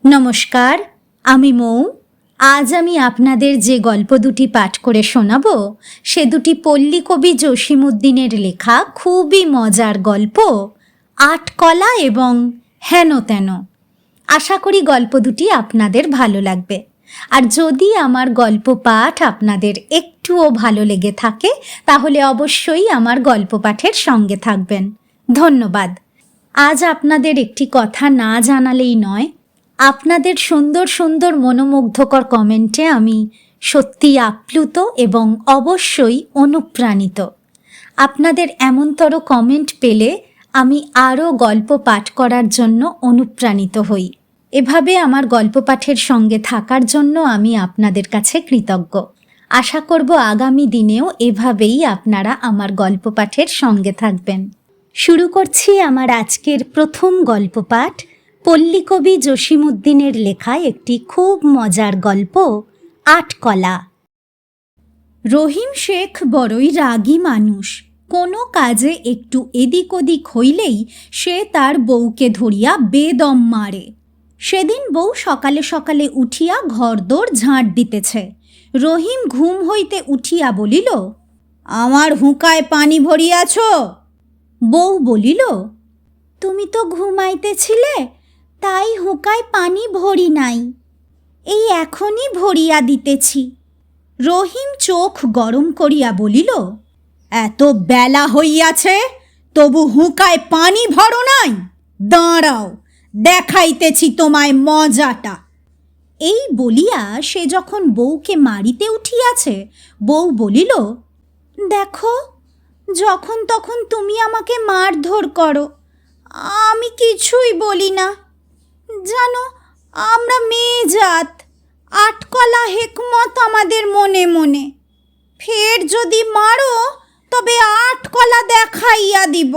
নমস্কার, আমি মৌ। আজ আমি আপনাদের যে গল্প দুটি পাঠ করে শোনাব সে দুটি পল্লী কবি জসীমউদ্দিনের লেখা খুবই মজার গল্প, আটকলা এবং হেন তেন। আশা করি গল্প দুটি আপনাদের ভালো লাগবে। আর যদি আমার গল্প পাঠ আপনাদের একটুও ভালো লেগে থাকে তাহলে অবশ্যই আমার গল্প পাঠের সঙ্গে থাকবেন। ধন্যবাদ। আজ আপনাদের একটি কথা না জানালেই নয়। আপনাদের সুন্দর সুন্দর মনোমুগ্ধকর কমেন্টে আমি সত্যি আপ্লুত এবং অবশ্যই অনুপ্রাণিত। আপনাদের এমনতর কমেন্ট পেলে আমি আরও গল্প পাঠ করার জন্য অনুপ্রাণিত হই। এভাবে আমার গল্প পাঠের সঙ্গে থাকার জন্য আমি আপনাদের কাছে কৃতজ্ঞ। আশা করব আগামী দিনেও এভাবেই আপনারা আমার গল্প পাঠের সঙ্গে থাকবেন। শুরু করছি আমার আজকের প্রথম গল্প পাঠ, পল্লী কবি জসীমউদ্দিনের লেখা একটি খুব মজার গল্প, আটকলা। রহিম শেখ বড়ই রাগী মানুষ। কোনো কাজে একটু এদিক ওদিক হইলেই সে তার বউকে ধরিয়া বেদম মারে। সেদিন বউ সকালে সকালে উঠিয়া ঘরদোর ঝাঁট দিতেছে। রহিম ঘুম হইতে উঠিয়া বলিল, আমার হুঁকায় পানি ভরিয়াছ? বউ বলিল, তুমি তো ঘুমাইতেছিলে, তাই হুঁকায় পানি ভরি নাই, এই এখনই ভরিয়া দিতেছি। রহিম চোখ গরম করিয়া বলিল, এত বেলা হইয়াছে তবু হুঁকায় পানি ভরো নাই? দাঁড়াও, দেখাইতেছি তোমায় মজাটা। এই বলিয়া সে যখন বউকে মারিতে উঠিয়াছে, বউ বলিল, দেখো, যখন তখন তুমি আমাকে মারধর করো, আমি কিছুই বলি না। জানো, আমরা মেয়ে জাত, আটকলা হেকমত আমাদের মনে মনে। ফের যদি মারো তবে আটকলা দেখাইয়া দিব।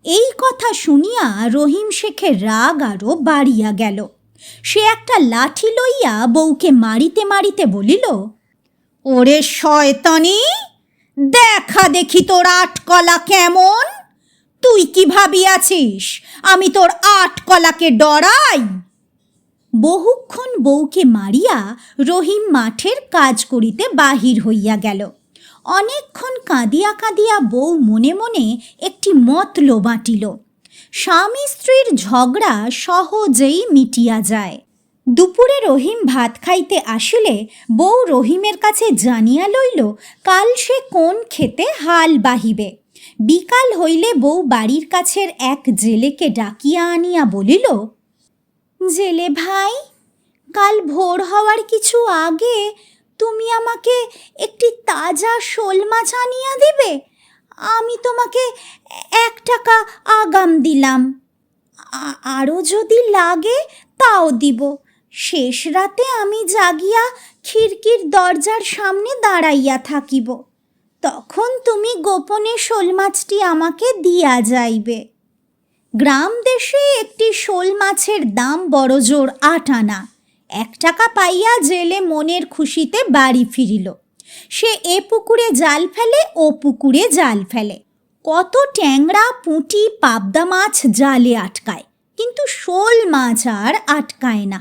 এই কথা শুনিয়া রহিম শেখের রাগ আরও বাড়িয়া গেল। সে একটা লাঠি লইয়া বউকে মারিতে মারিতে বলিল, ওরে শয়তানি, দেখা দেখি তোর আটকলা কেমন। তুই কি ভাবিয়াছিস আমি তোর আটকলাকে ডরাই? বহুক্ষণ বউকে মারিয়া রহিম মাঠের কাজ করিতে বাহির হইয়া গেল। অনেকক্ষণ কাঁদিয়া কাঁদিয়া বউ মনে মনে একটি মতলব আঁটিল। স্বামী স্ত্রীর ঝগড়া সহজেই মিটিয়া যায়। দুপুরে রহিম ভাত খাইতে আসিলে বউ রহিমের কাছে জানিয়া লইল কাল সে কোন ক্ষেতে হাল বাহিবে। বিকাল হইলে বউ বাড়ির কাছের এক জেলেকে ডাকিয়া আনিয়া বলিল, জেলে ভাই, কাল ভোর হওয়ার কিছু আগে তুমি আমাকে একটি তাজা শোল মাছ আনিয়া দিবে? আমি তোমাকে 1 টাকা আগাম দিলাম, আরও যদি লাগে তাও দিব। শেষ রাতে আমি জাগিয়া খিড়কির দরজার সামনে দাঁড়াইয়া থাকিব, তখন তুমি গোপনে শোল মাছটি আমাকে দিয়া যাইবে। গ্রাম দেশে একটি শোল মাছের দাম বড় জোর 8 আনা। 1 টাকা পাইয়া জেলে মনের খুশিতে বাড়ি ফিরিল। সে এ পুকুরে জাল ফেলে, ও পুকুরে জাল ফেলে। কত ট্যাংরা, পুঁটি, পাবদা মাছ জালে আটকায়, কিন্তু শোল মাছ আর আটকায় না।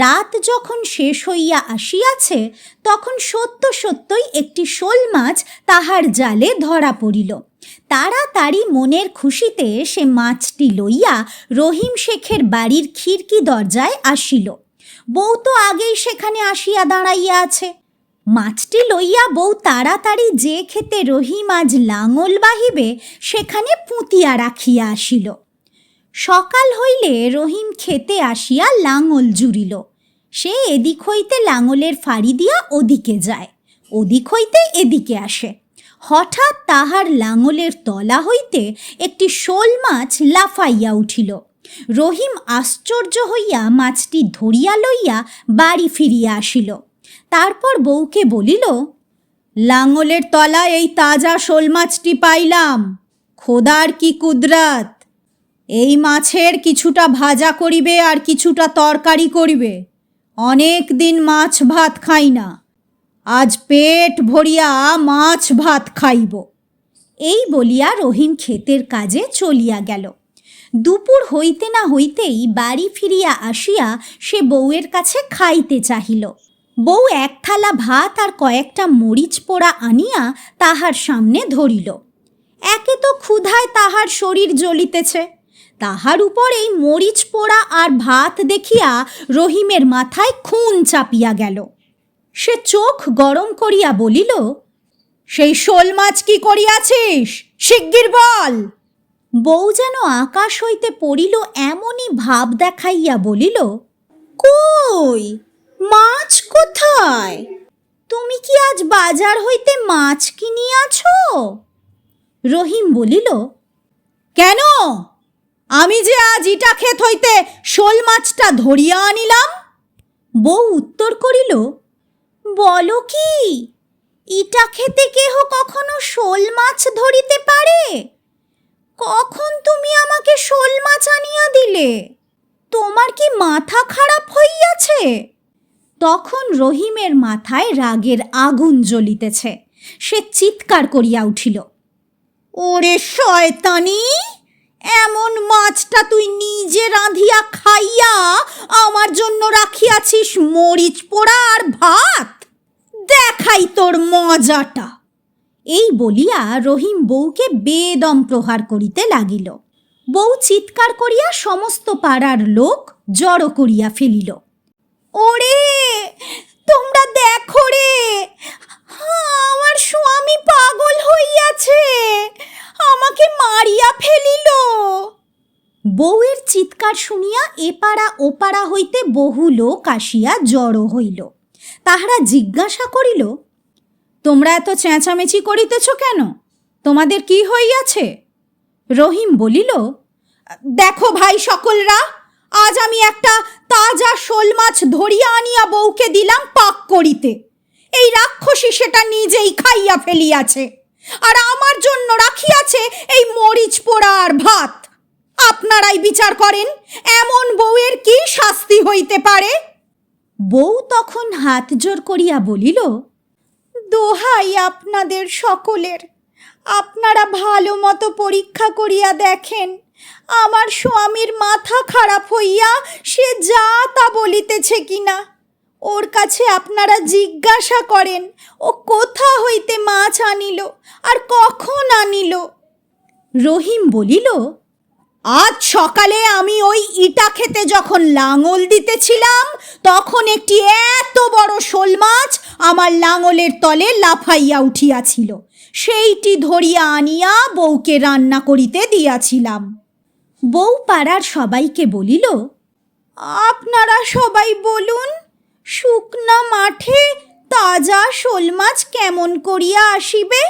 রাত যখন শেষ হইয়া আসিয়াছে তখন সত্য সত্যই একটি শোল মাছ তাহার জালে ধরা পড়িল। তাড়াতাড়ি মনের খুশিতে সে মাছটি লইয়া রহিম শেখের বাড়ির খিড়কি দরজায় আসিল। বউ তো আগেই সেখানে আসিয়া দাঁড়াইয়া আছে। মাছটি লইয়া বউ তাড়াতাড়ি যে ক্ষেতে রহিম আজ লাঙল বাহিবে সেখানে পুঁতিয়া রাখিয়া আসিল। সকাল হইলে রহিম ক্ষেতে আসিয়া লাঙল জুড়িল। সে এদিক হইতে লাঙলের ফাড়ি দিয়া ওদিকে যায়, ওদিক হইতে এদিকে আসে। হঠাৎ তাহার লাঙলের তলা হইতে একটি শোল মাছ লাফাইয়া উঠিল। রহিম আশ্চর্য হইয়া মাছটি ধরিয়া লইয়া বাড়ি ফিরিয়া আসিল। তারপর বউকে বলিল, লাঙলের তলায় এই তাজা শোল মাছটি পাইলাম, খোদার কি কুদরত! এই মাছের কিছুটা ভাজা করিবে আর কিছুটা তরকারি করিবে। অনেক দিন মাছ ভাত খাই না, আজ পেট ভরিয়া মাছ ভাত খাইব। এই বলিয়া রহিম ক্ষেতের কাজে চলিয়া গেল। দুপুর হইতে না হইতেই বাড়ি ফিরিয়া আসিয়া সে বউয়ের কাছে খাইতে চাহিল। বউ এক থালা ভাত আর কয়েকটা মরিচ পোড়া আনিয়া তাহার সামনে ধরিল। একে তো ক্ষুধায় তাহার শরীর জ্বলিতেছে, তাহার উপর এই মরিচ পোড়া আর ভাত দেখিয়া রহিমের মাথায় খুন চাপিয়া গেল। সে চোখ গরম করিয়া বলিল, সেই শোল মাছ কি করিয়াছিস, শিগগির বল। বউ যেন আকাশ হইতে পড়িল এমনই ভাব দেখাইয়া বলিল, কই, মাছ কোথায়? তুমি কি আজ বাজার হইতে মাছ কিনিয়াছ? রহিম বলিল, কেন, আমি যে আজ ইটা ক্ষেত হইতে শোল মাছটা ধরিয়া আনিলাম। বউ উত্তর করিল, বলো কি, ইটা খেতে কেহ কখনো শোল মাছ ধরিতে পারে? কখন তুমি আমাকে শোল মাছ আনিয়া দিলে? তোমার কি মাথা খারাপ হইয়াছে? তখন রহিমের মাথায় রাগের আগুন জ্বলিতেছে। সে চিৎকার করিয়া উঠিল, ওরে শয়তানি, এমন মাছটা তুই নিজে রাঁধিয়া খাইয়া আমার জন্য রাখিয়াছিস মরিচ পোড়া আর ভাত? দেখাই তোর মজাটা। এই বলিয়া রহিম বউকে বেদম প্রহার করিতে লাগিল। বউ চিৎকার করিয়া সমস্ত পাড়ার লোক জড়ো করিয়া ফেলিল। ওরে, তোমরা দেখো রে, আমার স্বামী পাগল হইয়াছে, আমাকে মারিয়া ফেলিল। বউয়ের চিৎকার শুনিয়া এপাড়া ওপাড়া হইতে বহু লোক আসিয়া জড়ো হইল। তাহারা জিজ্ঞাসা করিল, তোমরা এত চেঁচামেচি করিতেছ কেন? তোমাদের কি হইয়াছে? রহিম বলিল, দেখো ভাই সকলরা, আজ আমি একটা তাজা শোল মাছ ধরিয়া আনিয়া বউকে দিলাম পাক করিতে। এই রাক্ষসী সেটা নিজেই খাইয়া ফেলিয়াছে, আর আমার জন্য রাখিয়াছে এই মরিচ পোড়া আর ভাত। আপনারাই বিচার করেন, এমন বউয়ের কি শাস্তি হইতে পারে? বউ তখন হাত জোর করিয়া বলিল, দোহাই আপনাদের সকলের, আপনারা ভালো মতো পরীক্ষা করিয়া দেখেন, আমার স্বামীর মাথা খারাপ হইয়া সে যা তা বলিতেছে কিনা। ওর কাছে আপনারা জিজ্ঞাসা করেন, ও কোথা হইতে মাছ আনিল আর কখন আনিল। রহিম বলিল, আজ সকালে আমি ওই ইটা খেতে যখন লাঙল দিতেছিলাম, তখন একটি এত বড় শোল মাছ আমার লাঙলের তলে লাফাইয়া উঠিয়াছিল। সেইটি ধরিয়া আনিয়া বউকে রান্না করিতে দিয়াছিলাম। বউ পাড়ার সবাইকে বলিল, আপনারা সবাই বলুন, শুকনা মাঠে তাজা শোল মাছ কেমন করিয়া আসিবে?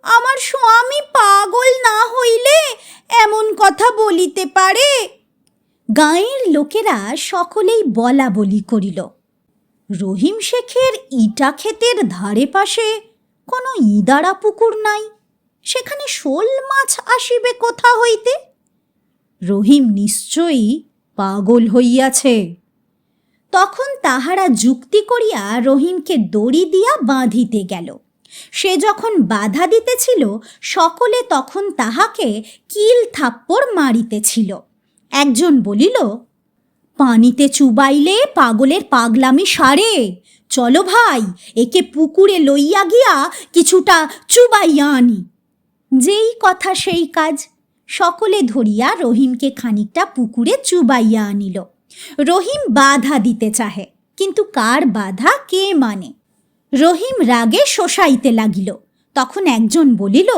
আমার স্বামী পাগল না হইলে এমন কথা বলিতে পারে? গাঁয়ের লোকেরা সকলেই বলা বলি করিল। রহিম শেখের ইটা ক্ষেতের ধারে পাশে কোনো ইদারা পুকুর নাই, সেখানে শোল মাছ আসিবে কোথা হইতে? রহিম নিশ্চয়ই পাগল হইয়াছে। তখন তাহারা যুক্তি করিয়া রহিমকে দড়ি দিয়া বাঁধিতে গেল। সে যখন বাধা দিতেছিল, সকলে তখন তাহাকে কিল থাপ্পড় মারিতেছিল। একজন বলিল, পানিতে চুবাইলে পাগলের পাগলামি সারে, চলো ভাই, একে পুকুরে লইয়া গিয়া কিছুটা চুবাইয়া আনি। যেই কথা সেই কাজ, সকলে ধরিয়া রহিমকে খানিকটা পুকুরে চুবাইয়া আনিল। রহিম বাধা দিতে চাহে, কিন্তু কার বাধা কে মানে? রহিম রাগে শোষাইতে লাগিল। তখন একজন বলিল,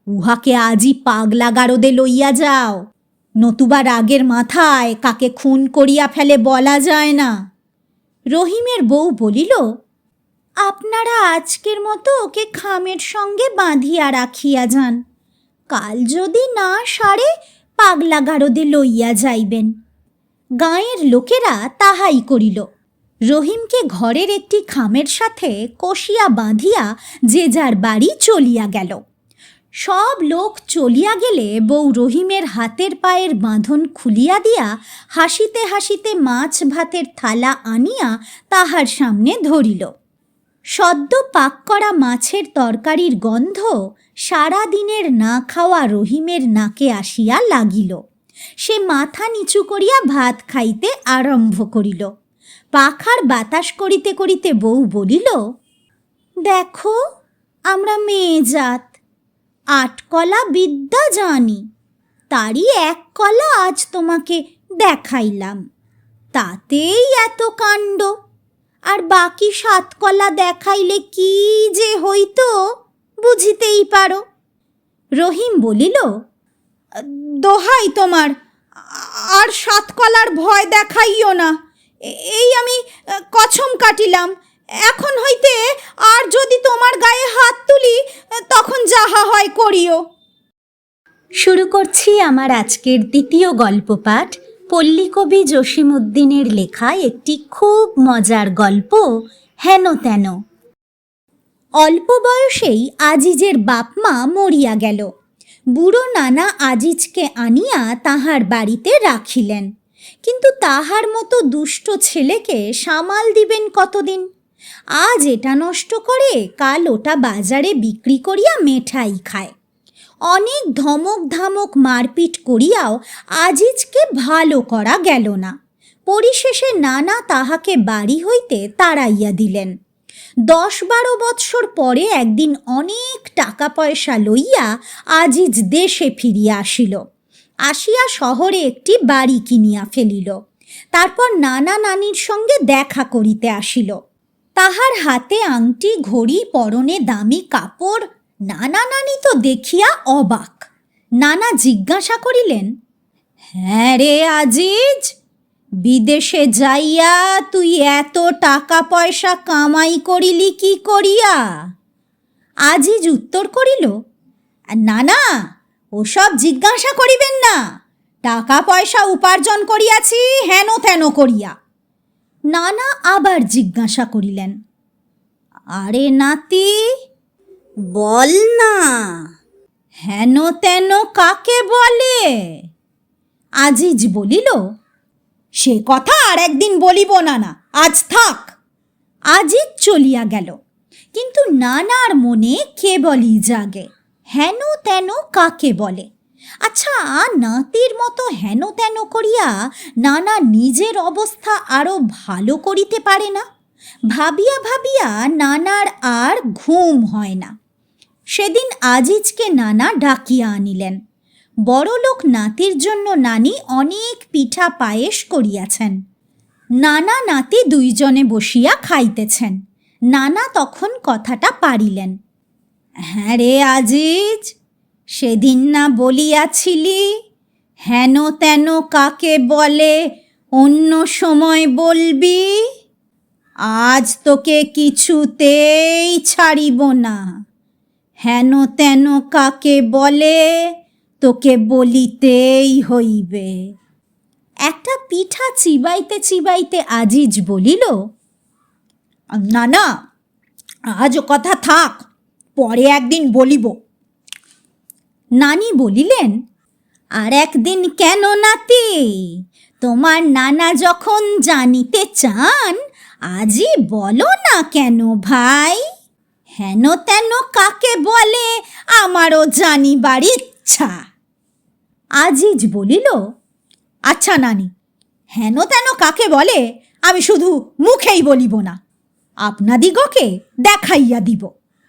উহাকে আজই পাগলা গারদে লইয়া যাও, নতুবা রাগের মাথায় কাকে খুন করিয়া ফেলে বলা যায় না। রহিমের বউ বলিল, আপনারা আজকের মতো ওকে খামের সঙ্গে বাঁধিয়া রাখিয়া যান, কাল যদি না সারে পাগলা গারদে লইয়া যাইবেন। গাঁয়ের লোকেরা তাহাই করিল। রহিমকে ঘরের একটি খামের সাথে কষিয়া বাঁধিয়া যে যার বাড়ি চলিয়া গেল। সব লোক চলিয়া গেলে বউ রহিমের হাতের পায়ের বাঁধন খুলিয়া দিয়া হাসিতে হাসিতে মাছ ভাতের থালা আনিয়া তাহার সামনে ধরিল। সদ্য পাক করা মাছের তরকারির গন্ধ সারা দিনের না খাওয়া রহিমের নাকে আসিয়া লাগিল। সে মাথা নিচু করিয়া ভাত খাইতে আরম্ভ করিল। পাখার বাতাস করিতে করিতে বউ বলিল, দেখো, আমরা মেয়ে জাত, 8 কলা বিদ্যা জানি, তারই 1 কলা আজ তোমাকে দেখাইলাম, তাতেই এত কাণ্ড। আর বাকি 7 কলা দেখাইলে কি যে হইতো বুঝিতেই পারো। রহিম বলিল, দোহাই তোমার, আর 7 কলার ভয় দেখাইও না, এই আমি কছম কাটিলাম, এখন হইতে আর যদি তোমার গায়ে হাত তুলি তখন যাহা হয় করিও। শুরু করছি আমার আজকের দ্বিতীয় গল্প পাঠ, পল্লীকবি জসীমউদ্দিনের লেখা একটি খুব মজার গল্প, হেন তেন। অল্প বয়সেই আজিজের বাপ মা মরিয়া গেল। বুড়ো নানা আজিজকে আনিয়া তাহার বাড়িতে রাখিলেন, কিন্তু তাহার মতো দুষ্ট ছেলেকে সামাল দিবেন কতদিন? আজ এটা নষ্ট করে, কাল ওটা বাজারে বিক্রি করিয়া মেঠাই খায়। অনেক ধমক ধামক মারপিট করিয়াও আজিজকে ভালো করা গেল না। পরিশেষে নানা তাহাকে বাড়ি হইতে তাড়াইয়া দিলেন। 10-12 বৎসর পরে একদিন অনেক টাকা পয়সা লইয়া আজিজ দেশে ফিরিয়া আসিল। আসিয়া শহরে একটি বাড়ি কিনিয়া ফেলিল। তারপর নানা নানির সঙ্গে দেখা করিতে আসিল। তাহার হাতে আংটি, ঘড়ি, পরনে দামি কাপড়। নানা নানি তো দেখিয়া অবাক। নানা জিজ্ঞাসা করিলেন, হ্যাঁ রে আজিজ, বিদেশে যাইয়া তুই এত টাকা পয়সা কামাই করিলি কি করিয়া? আজিজ উত্তর করিল, নানা, ওসব জিজ্ঞাসা করিবেন না, টাকা পয়সা উপার্জন করিয়াছি হেন তেন করিয়া। নানা আবার জিজ্ঞাসা করিলেন, আরে নাতি, বল না, হেন তেন কাকে বলে? আজিজ বলিল, সে কথা আর একদিন বলিব নানা, আজ থাক। আজিজ চলিয়া গেল, কিন্তু নানার মনে কেবলই জাগে, হেন তেন কাকে বলে। আচ্ছা, নাতির মতো হেন তেন করিয়া নানা নিজের অবস্থা আরো ভালো করিতে পারে না? ভাবিয়া ভাবিয়া নানার আর ঘুম হয় না। সেদিন আজিজকে নানা ডাকিয়া আনিলেন। বড়লোক নাতির জন্য নানি অনেক পিঠা পায়েস করিয়াছেন। নানা নাতি দুইজনে বসিয়া খাইতেছেন। নানা তখন কথাটা পারিলেন, হ্যাঁ রে আজিজ, সেদিন না বলিয়াছিলি হেন তেন কাকে বলে অন্য সময় বলবি? আজ তোকে কিছুতেই ছাড়িব না। হেন তেন কাকে বলে তোকে বলিতেই হইবে। একটা পিঠা চিবাইতে চিবাইতে আজিজ বলিল, না না, আজ কথা থাক, পরে একদিন বলিব। নানি বলিলেন, আর একদিন কেন নাতি? তোমার নানা যখন জানিতে চান, আজই বলো না কেন ভাই? হেন তেন কাকে বলে আমারও জানিবার ইচ্ছা। আজিজ বলিল, আচ্ছা নানি, হেন তেন কাকে বলে আমি শুধু মুখেই বলিব না, আপনাদিগকে দেখাইয়া দিব।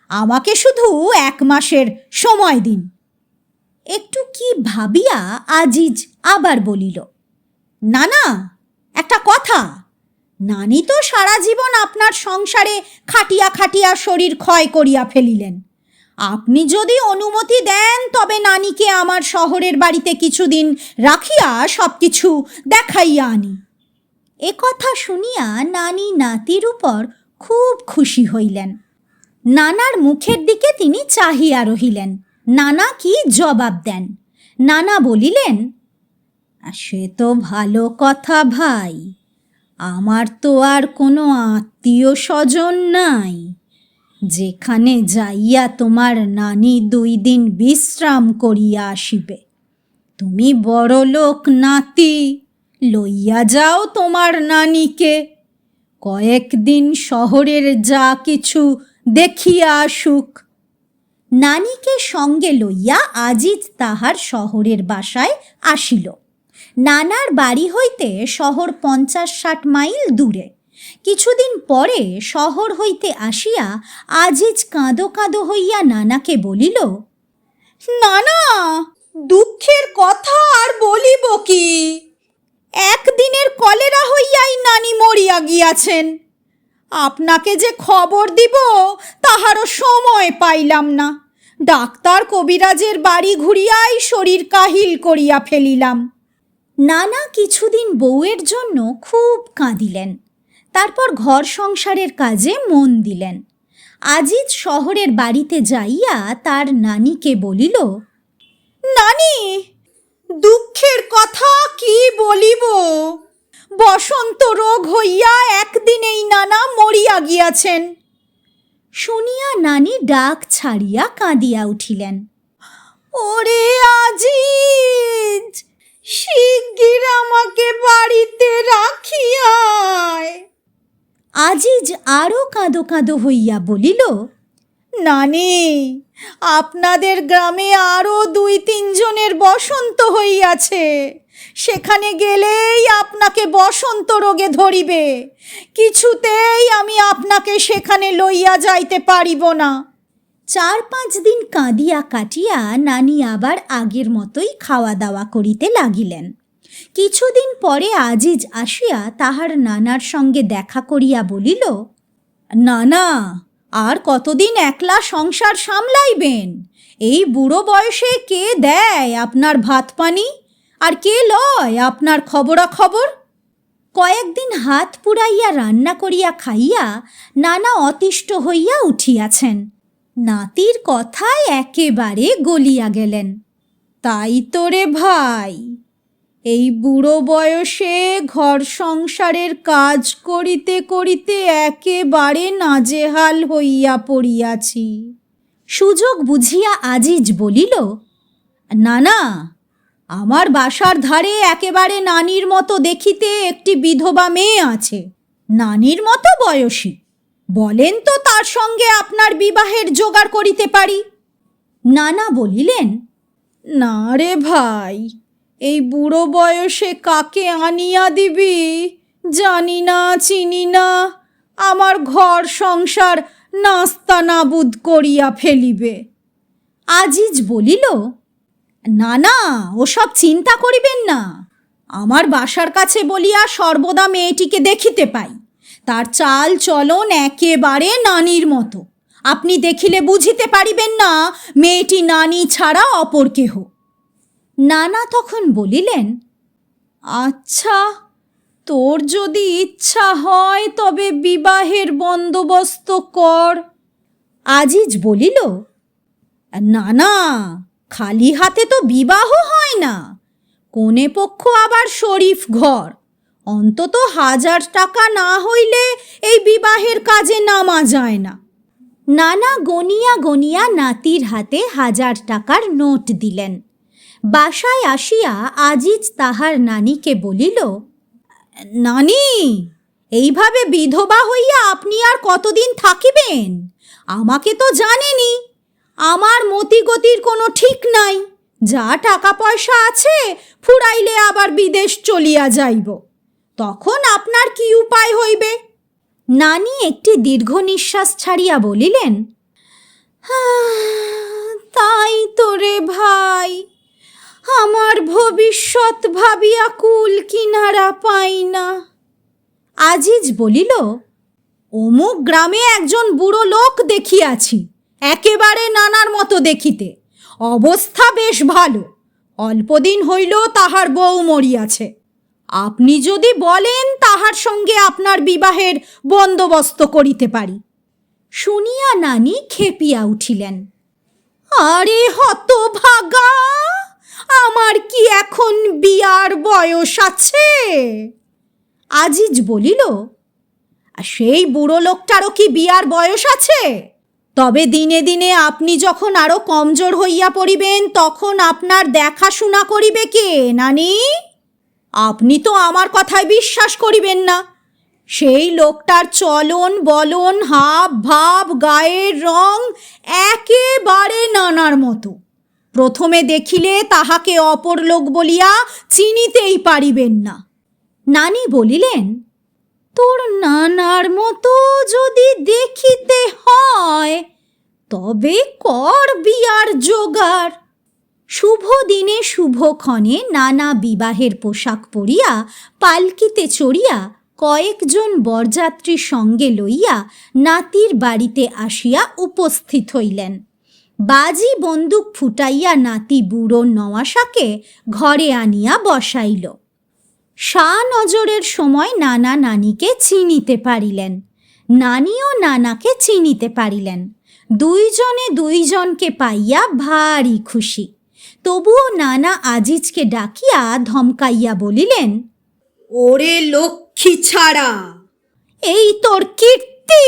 আমাকে শুধু 1 মাসের সময় দিন। একটু কি ভাবিয়া আজিজ আবার বলিল, না না, একটা কথা, নানি তো সারা জীবন আপনার সংসারে খাটিয়া খাটিয়া শরীর ক্ষয় করিয়া ফেলিলেন। আপনি যদি অনুমতি দেন তবে নানিকে আমার শহরের বাড়িতে কিছুদিন রাখিয়া সব কিছু দেখাইয়া আনি। এ কথা শুনিয়া নানি নাতির উপর খুব খুশি হইলেন। নানার মুখের দিকে তিনি চাহিয়া রহিলেন, নানা কি জবাব দেন। নানা বলিলেন, সে তো ভালো কথা ভাই, আমার তো আর কোনো আত্মীয় স্বজন নাই, যেখানে যাইয়া তোমার নানি 2 দিন বিশ্রাম করিয়া আসিবে। তুমি বড়লোক নাতি, লইয়া যাও তোমার নানিকে, কয়েকদিন শহরের যা কিছু দেখিয়া আসুক। নানিকে সঙ্গে লইয়া আজিজ তাহার শহরের বাসায় আসিল। নানার বাড়ি হইতে শহর 50-60 মাইল দূরে। কিছুদিন পরে শহর হইতে আসিয়া আজিজ কাঁদো কাঁদো হইয়া নানাকে বলিল, নানা, দুঃখের কথা আর বলিব কি? একদিনের কলেরা হইয়াই নানি মরিয়া গিয়াছেন। আপনাকে যে খবর দিব তাহারও সময় পাইলাম না। ডাক্তার কবিরাজের বাড়ি ঘুরিয়াই শরীর কাহিল করিয়া ফেলিলাম। নানা কিছুদিন বউয়ের জন্য খুব কাঁদিলেন। তারপর ঘর সংসারের কাজে মন দিলেন। আজিজ শহরের বাড়িতে যাইয়া তার নানিকে বলিল, নানি, দুঃখের কথা কি বলিব? বসন্ত রোগ হইয়া একদিনেই নানা মরিয়া গিয়াছেন। শুনিয়া নানি ডাক ছাড়িয়া কাঁদিয়া উঠিলেন। ওরে আজিজ, শিগগির আমাকে বাড়িতে রাখিয়ায়। আজিজ আরও কাঁদো কাঁদো হইয়া বলিল, নানি, আপনাদের গ্রামে আরও 2-3 জনের বসন্ত হইয়াছে। সেখানে গেলেই আপনাকে বসন্ত রোগে ধরিবে। কিছুতেই আমি আপনাকে সেখানে লইয়া যাইতে পারিব না। 4-5 দিন কাঁদিয়া কাটিয়া নানি আবার আগের মতোই খাওয়া দাওয়া করিতে লাগিলেন। কিছুদিন পরে আজিজ আসিয়া তাহার নানার সঙ্গে দেখা করিয়া বলিল, নানা, আর কতদিন একলা সংসার সামলাইবেন? এই বুড়ো বয়সে কে দেয় আপনার ভাত পানি, আর কে লয় আপনার খবরাখবর? কয়েকদিন হাত পুড়াইয়া রান্না করিয়া খাইয়া নানা অতিষ্ঠ হইয়া উঠিয়াছেন। নাতির কথায় একেবারে গলিয়া গেলেন। তাই তো রে ভাই, এই বুড়ো বয়সে ঘর সংসারের কাজ করিতে করিতে একেবারে নাজেহাল হইয়া পড়িয়াছি। সুযোগ বুঝিয়া আজিজ বলিল, নানা, আমার বাসার ধারে একেবারে নানির মতো দেখিতে একটি বিধবা মেয়ে আছে। নানির মতো বয়সী। বলেন তো তার সঙ্গে আপনার বিবাহের জোগাড় করিতে পারি। নানা বলিলেন, না রে ভাই, এই বুড়ো বয়সে কাকে আনিয়া দিবি জানি না, চিনি না। আমার ঘর সংসার নাস্তা নাবুদ করিয়া ফেলিবে। আজিজ বলিল, না না, ওসব চিন্তা করিবেন না। আমার বাসার কাছে বলিয়া সর্বদা মেয়েটিকে দেখিতে পাই। তার চাল চলন একেবারে নানির মতো। আপনি দেখিলে বুঝিতে পারিবেন না মেয়েটি নানি ছাড়া অপর কেহ। নানা তখন বলিলেন, আচ্ছা, তোর যদি ইচ্ছা হয় তবে বিবাহের বন্দোবস্ত কর। আজিজ বলিল, না না, খালি হাতে তো বিবাহ হয় না। কনে পক্ষ আবার শরীফ ঘর। অন্তত 1000 টাকা না হইলে এই বিবাহের কাজে নামা যায় না। নানা গনিয়া গনিয়া নাতির হাতে 1000 টাকার নোট দিলেন। বাসায় আসিয়া আজিজ তাহার নানিকে বলিল, নানি, এইভাবে বিধবা হইয়া আপনি আর কতদিন থাকিবেন? আমাকে তো জানেনি। আমার মতিগতির কোনো ঠিক নাই। যা টাকা পয়সা আছে ফুরাইলে আবার বিদেশ চলিয়া যাইব। তখন আপনার কি উপায় হইবে? নানি একটি দীর্ঘ নিঃশ্বাস ছাড়িয়া বলিলেন, তাই তো রে ভাই, আমার ভবিষ্যৎ ভাবিয়া কুল কিনারা পাই না। আজিজ বলিল, অমুক গ্রামে একজন বুড়ো লোক দেখিয়াছি, একেবারে নানার মতো দেখিতে। অবস্থা বেশ ভালো। অল্পদিন হইল তাহার বউ মরিয়াছে। আপনি যদি বলেন তাহার সঙ্গে আপনার বিবাহের বন্দোবস্ত করিতে পারি। শুনিয়া নানি খেপিয়া উঠিলেন, আরে হতভাগা, আমার কি এখন বিয়ার বয়স আছে? আজিজ বলিল, সেই বুড়ো লোকটারও কি বিয়ার বয়স আছে? তবে দিনে দিনে আপনি যখন আরো কমজোর হইয়া পড়িবেন তখন আপনার দেখাশোনা করিবে কে নানি? আপনি তো আমার কথায় বিশ্বাস করিবেন না। সেই লোকটার চলন বলন, হাব ভাব, গায়ের রং একেবারে নানার মতো। প্রথমে দেখিলে তাহাকে অপর লোক বলিয়া চিনিতেই পারিবেন না। নানি বলিলেন, তোর নানার মতো যদি দেখিতে হয় তবে কর বিয়ার জোগাড়। শুভ দিনে শুভক্ষণে নানা বিবাহের পোশাক পরিয়া পালকিতে চড়িয়া কয়েকজন বরযাত্রী সঙ্গে লইয়া নাতির বাড়িতে আসিয়া উপস্থিত হইলেন। বাজি বন্দুক ফুটাইয়া নাতি বুড়ো নওয়াসাকে ঘরে আনিয়া বসাইল। নজরের সময় নানা নানিকে চিনিতে পারিলেন, নানিও নানাকে চিনিতে পারিলেন। দুইজনে দুইজনকে পাইয়া ভারী খুশি। তবুও নানা আজিজকে ডাকিয়া ধমকাইয়া বলিলেন, ওরে লক্ষ্মী ছাড়া, এই তোর কীর্তি।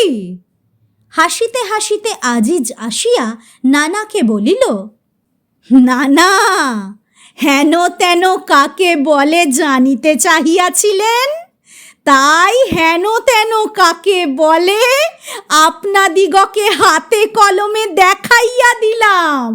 হাসিতে হাসিতে আজিজ আসিয়া নানাকে বলিল, নানা, হেন তেন কাকে বলে জানিতে চাহিয়াছিলেন, তাই হেন তেন কাকে বলে আপনাদিগকে হাতে কলমে দেখাইয়া দিলাম।